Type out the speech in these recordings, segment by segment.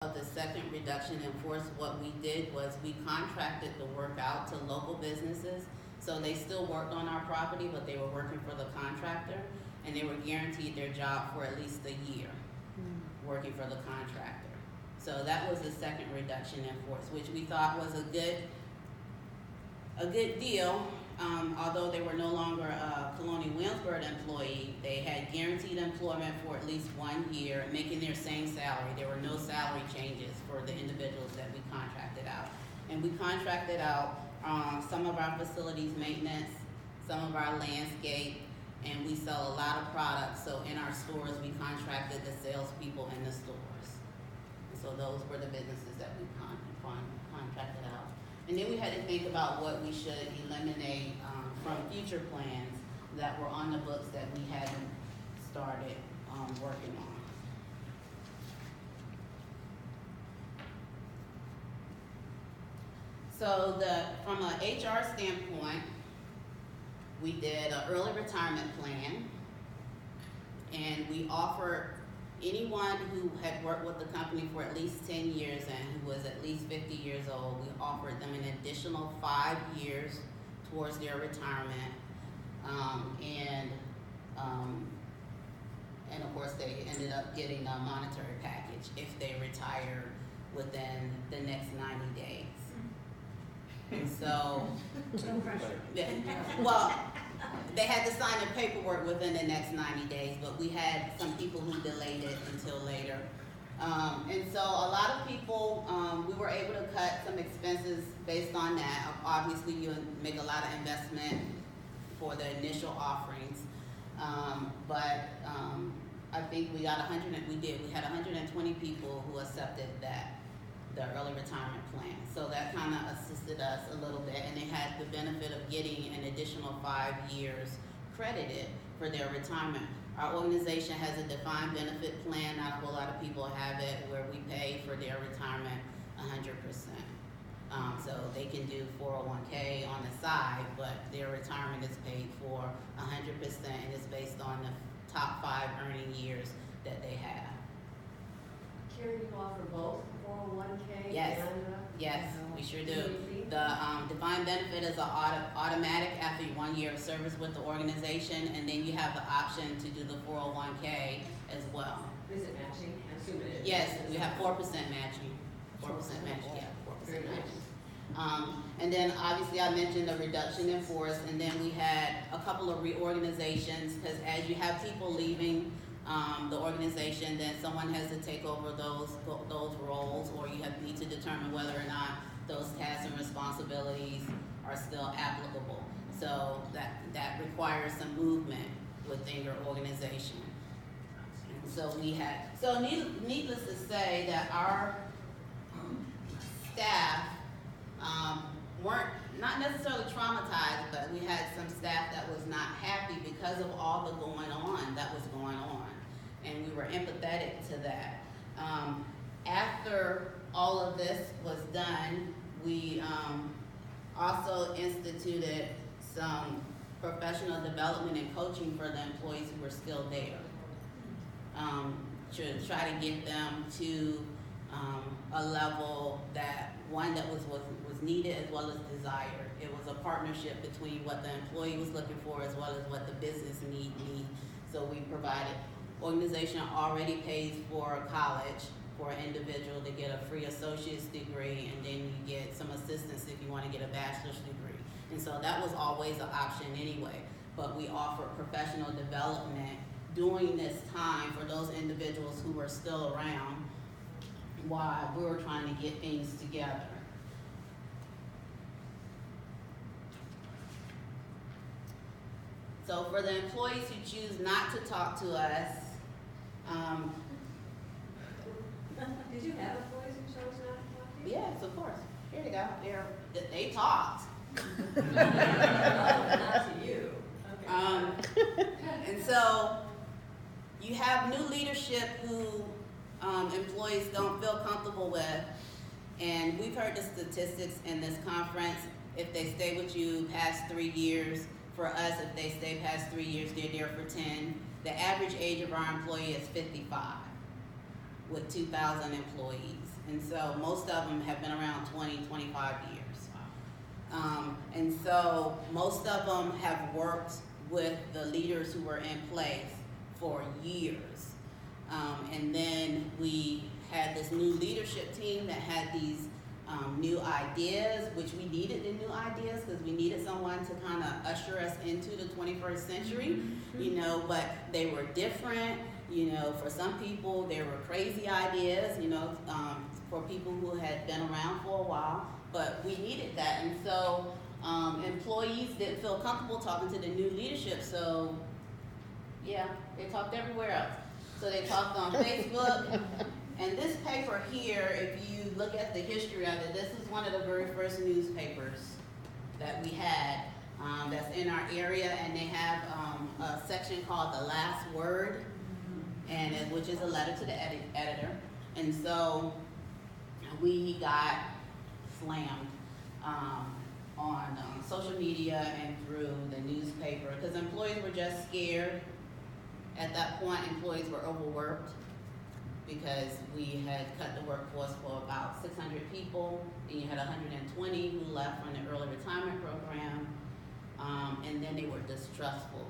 Of the second reduction in force, what we did was we contracted the work out to local businesses. So they still worked on our property, but they were working for the contractor, and they were guaranteed their job for at least a year working for the contractor. So that was the second reduction in force, which we thought was a good deal. Although they were no longer a Colonial Williamsburg employee, they had guaranteed employment for at least 1 year, making their same salary. There were no salary changes for the individuals that we contracted out. And we contracted out some of our facilities maintenance, some of our landscape, and we sell a lot of products. So in our stores, we contracted the salespeople in the stores. And so those were the businesses that we contracted out. And then we had to think about what we should eliminate from future plans that were on the books that we hadn't started working on. So from an HR standpoint, we did an early retirement plan, and we offered anyone who had worked with the company for at least 10 years and who was at least 50 years old, we offered them an additional 5 years towards their retirement. And of course, they ended up getting a monetary package if they retired within the next 90 days. And so, well, they had to sign the paperwork within the next 90 days, but we had some people who delayed it until later. And so a lot of people, we were able to cut some expenses based on that. Obviously, you make a lot of investment for the initial offerings. I think we got we had 120 people who accepted the early retirement plan. So that kind of assisted us a little bit, and they had the benefit of getting an additional 5 years credited for their retirement. Our organization has a defined benefit plan. Not a whole lot of people have it, where we pay for their retirement 100%. So they can do 401k on the side, but their retirement is paid for 100%, and it's based on the top 5 earning years that they have. Karen, you offer both 401k Yes. and Yes, we sure do. The defined benefit is automatic after 1 year of service with the organization, and then you have the option to do the 401k as well. Is it matching? I assume it is. Yes, we have 4% matching. 4% matching, yeah, 4% matching. And then obviously I mentioned the reduction in force, and then we had a couple of reorganizations, because as you have people leaving the organization, then someone has to take over those roles, or you need to determine whether or not those tasks and responsibilities are still applicable. So that requires some movement within your organization. And so needless to say that our staff weren't not necessarily traumatized, but we had some staff that was not happy because of all the going on that was going on. And we were empathetic to that. After all of this was done, we also instituted some professional development and coaching for the employees who were still there, to try to get them to a level that was needed as well as desired. It was a partnership between what the employee was looking for as well as what the business need. So we provided. Organization already pays for college for an individual to get a free associate's degree, and then you get some assistance if you want to get a bachelor's degree. And so that was always an option anyway. But we offered professional development during this time for those individuals who were still around while we were trying to get things together. So for the employees who choose not to talk to us, Did you have employees who chose not to talk to you? yes, of course. Here they go. They talked. Not to you. Okay. And so you have new leadership who employees don't feel comfortable with, and we've heard the statistics in this conference. If they stay with you past 3 years, for us, if they stay past 3 years, they're there for 10. The average age of our employee is 55, with 2,000 employees. And so most of them have been around 20, 25 years. And so most of them have worked with the leaders who were in place for years. And then we had this new leadership team that had these new ideas, which we needed the new ideas because we needed someone to kind of usher us into the 21st century, you know, but they were different. You know, for some people, they were crazy ideas, you know, for people who had been around for a while, but we needed that. And so employees didn't feel comfortable talking to the new leadership, so yeah, they talked everywhere else. So they talked on Facebook, and this paper here, if you look at the history of it, this is one of the very first newspapers that we had that's in our area, and they have a section called The Last Word, and which is a letter to the editor. And so we got slammed on social media and through the newspaper because employees were just scared. At that point, employees were overworked because we had cut the workforce for about 600 people, and you had 120 who left from the early retirement program, and then they were distrustful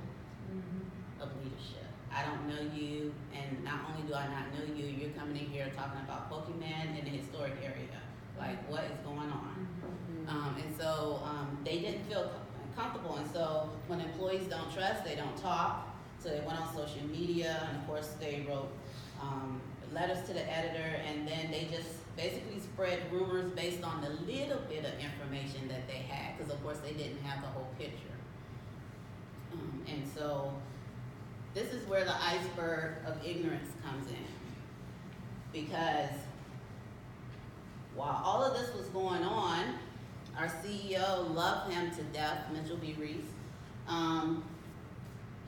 of leadership. I don't know you, and not only do I not know you, you're coming in here talking about Pokemon in the historic area. Like, what is going on? And so they didn't feel comfortable, and so when employees don't trust, they don't talk. So they went on social media, and of course they wrote letters to the editor, and then they just basically spread rumors based on the little bit of information that they had, because of course they didn't have the whole picture. And so this is where the iceberg of ignorance comes in, because while all of this was going on, our CEO loved him to death, Mitchell B. Reese.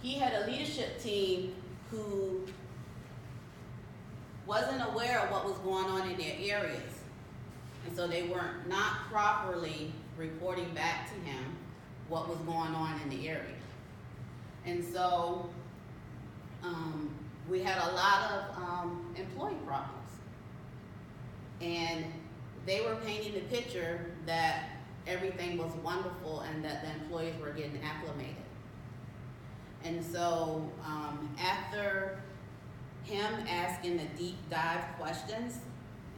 He had a leadership team who wasn't aware of what was going on in their areas. And so they were not properly reporting back to him what was going on in the area. And so we had a lot of employee problems. And they were painting the picture that everything was wonderful and that the employees were getting acclimated. And so after him asking the deep dive questions,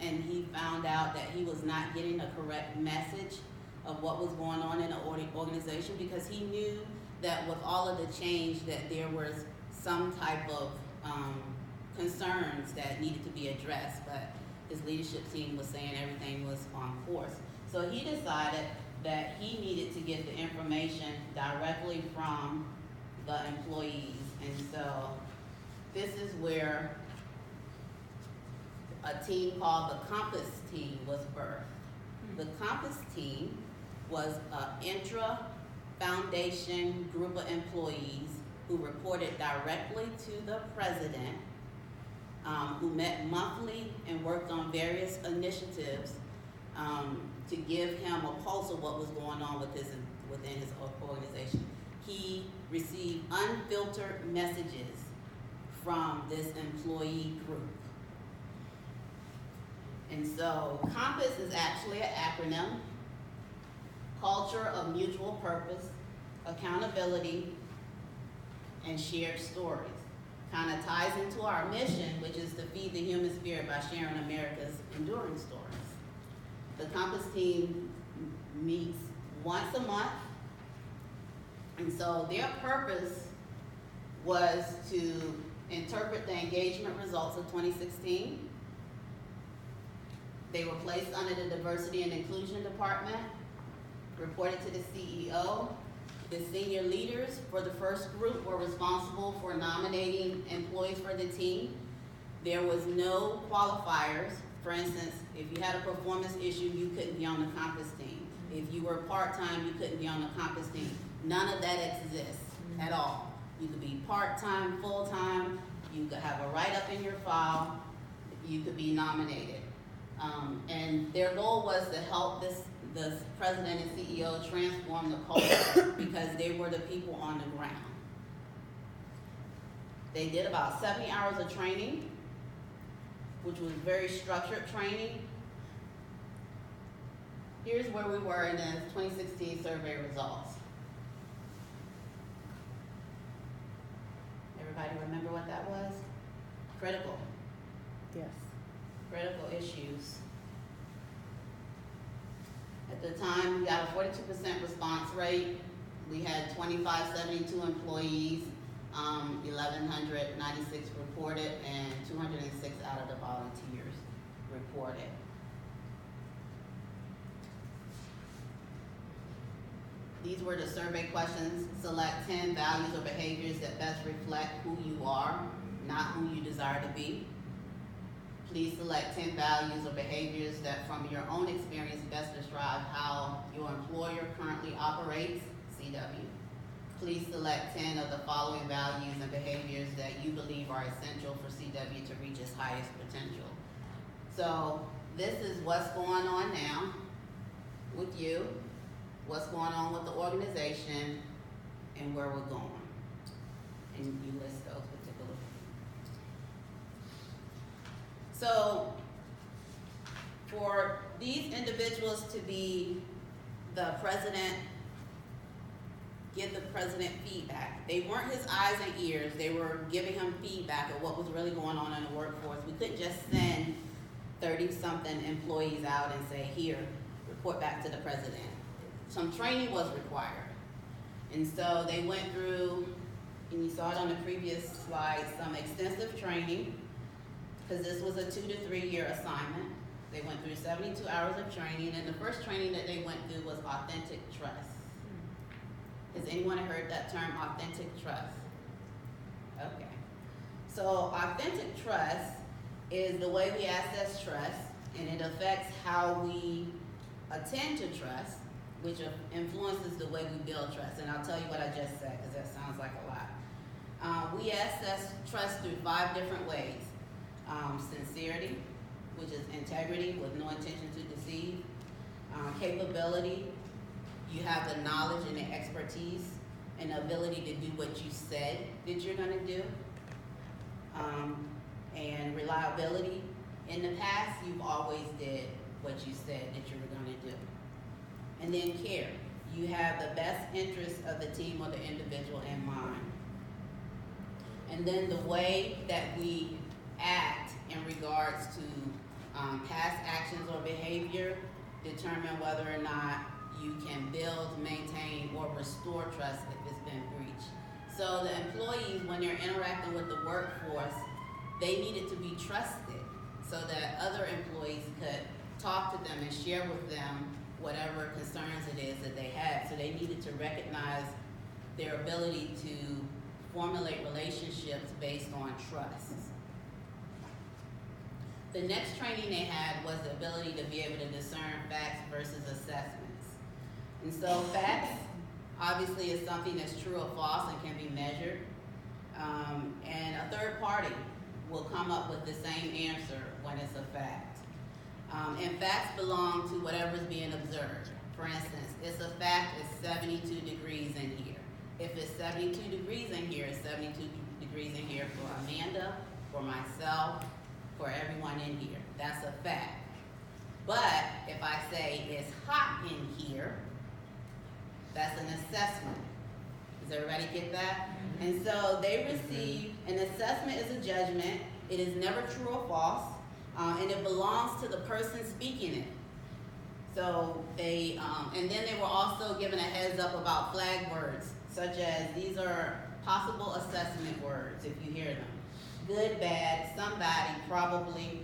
and he found out that he was not getting the correct message of what was going on in the organization, because he knew that with all of the change that there was some type of concerns that needed to be addressed, but his leadership team was saying everything was on course. So he decided that he needed to get the information directly from the employees. And so this is where a team called the Compass Team was birthed. The Compass Team was an intra-foundation group of employees who reported directly to the president, who met monthly and worked on various initiatives to give him a pulse of what was going on within his organization. He received unfiltered messages from this employee group. And so COMPASS is actually an acronym: Culture of Mutual Purpose, Accountability, and Shared Stories. Kind of ties into our mission, which is to feed the human spirit by sharing America's enduring stories. The COMPASS team meets once a month, and so their purpose was to interpret the engagement results of 2016. They were placed under the Diversity and Inclusion Department, reported to the CEO. The senior leaders for the first group were responsible for nominating employees for the team. There was no qualifiers. For instance, if you had a performance issue, you couldn't be on the COMPASS team. If you were part-time, you couldn't be on the COMPASS team. None of that exists at all. You could be part-time, full-time, you could have a write-up in your file, you could be nominated. And their goal was to help the president and CEO transform the culture because they were the people on the ground. They did about 70 hours of training, which was very structured training, here's where we were in the 2016 survey results. Everybody remember what that was? Critical. Yes. Critical issues. At the time, we got a 42% response rate. We had 2,572 employees, 1,196 reported, and 206 out of the volunteers reported. These were the survey questions. Select 10 values or behaviors that best reflect who you are, not who you desire to be. Please select 10 values or behaviors that from your own experience best describe how your employer currently operates, CW. Please select 10 of the following values and behaviors that you believe are essential for CW to reach its highest potential. So this is what's going on now with you, what's going on with the organization, and where we're going. And you list those particular. So for these individuals to be the president, give the president feedback. They weren't his eyes and ears. They were giving him feedback of what was really going on in the workforce. We couldn't just send 30-something employees out and say, here, report back to the president. Some training was required. And so they went through, and you saw it on the previous slide, some extensive training, because this was a 2 to 3 year assignment. They went through 72 hours of training, and the first training that they went through was authentic trust. Has anyone heard that term, authentic trust? Okay. So authentic trust is the way we access trust, and it affects how we attend to trust, which influences the way we build trust. And I'll tell you what I just said, because that sounds like a lot. We access trust through 5 different ways. Sincerity, which is integrity with no intention to deceive. Capability, you have the knowledge and the expertise and the ability to do what you said that you're gonna do. And reliability, in the past, you've always did what you said that you were gonna do. And then care, you have the best interest of the team or the individual in mind. And then the way that we act in regards to past actions or behavior determine whether or not you can build, maintain, or restore trust if it's been breached. So the employees, when they're interacting with the workforce, they needed to be trusted so that other employees could talk to them and share with them whatever concerns it is that they had. So they needed to recognize their ability to formulate relationships based on trust. The next training they had was the ability to be able to discern facts versus assessments. And so facts, obviously, is something that's true or false and can be measured. And a third party will come up with the same answer when it's a fact. And facts belong to whatever's being observed. For instance, it's a fact it's 72 degrees in here. If it's 72 degrees in here, it's 72 degrees in here for Amanda, for myself, for everyone in here. That's a fact. But if I say it's hot in here, that's an assessment. Does everybody get that? And so they receive, an assessment is a judgment. It is never true or false, and it belongs to the person speaking it. So they, and then they were also given a heads up about flag words, such as these are possible assessment words if you hear them. Good, bad, somebody, probably,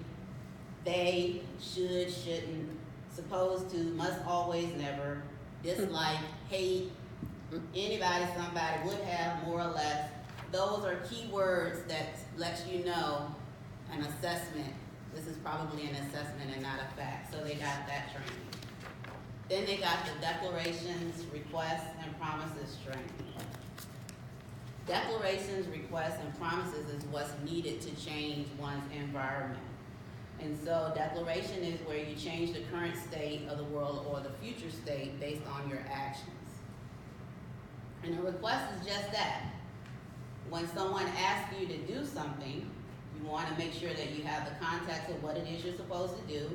they, should, shouldn't, supposed to, must, always, never, dislike, hate, anybody, somebody, would have, more or less. Those are key words that lets you know an assessment. This is probably an assessment and not a fact. So they got that training. Then they got the declarations, requests, and promises training. Declarations, requests, and promises is what's needed to change one's environment. And so declaration is where you change the current state of the world or the future state based on your actions. And a request is just that. When someone asks you to do something, you want to make sure that you have the context of what it is you're supposed to do.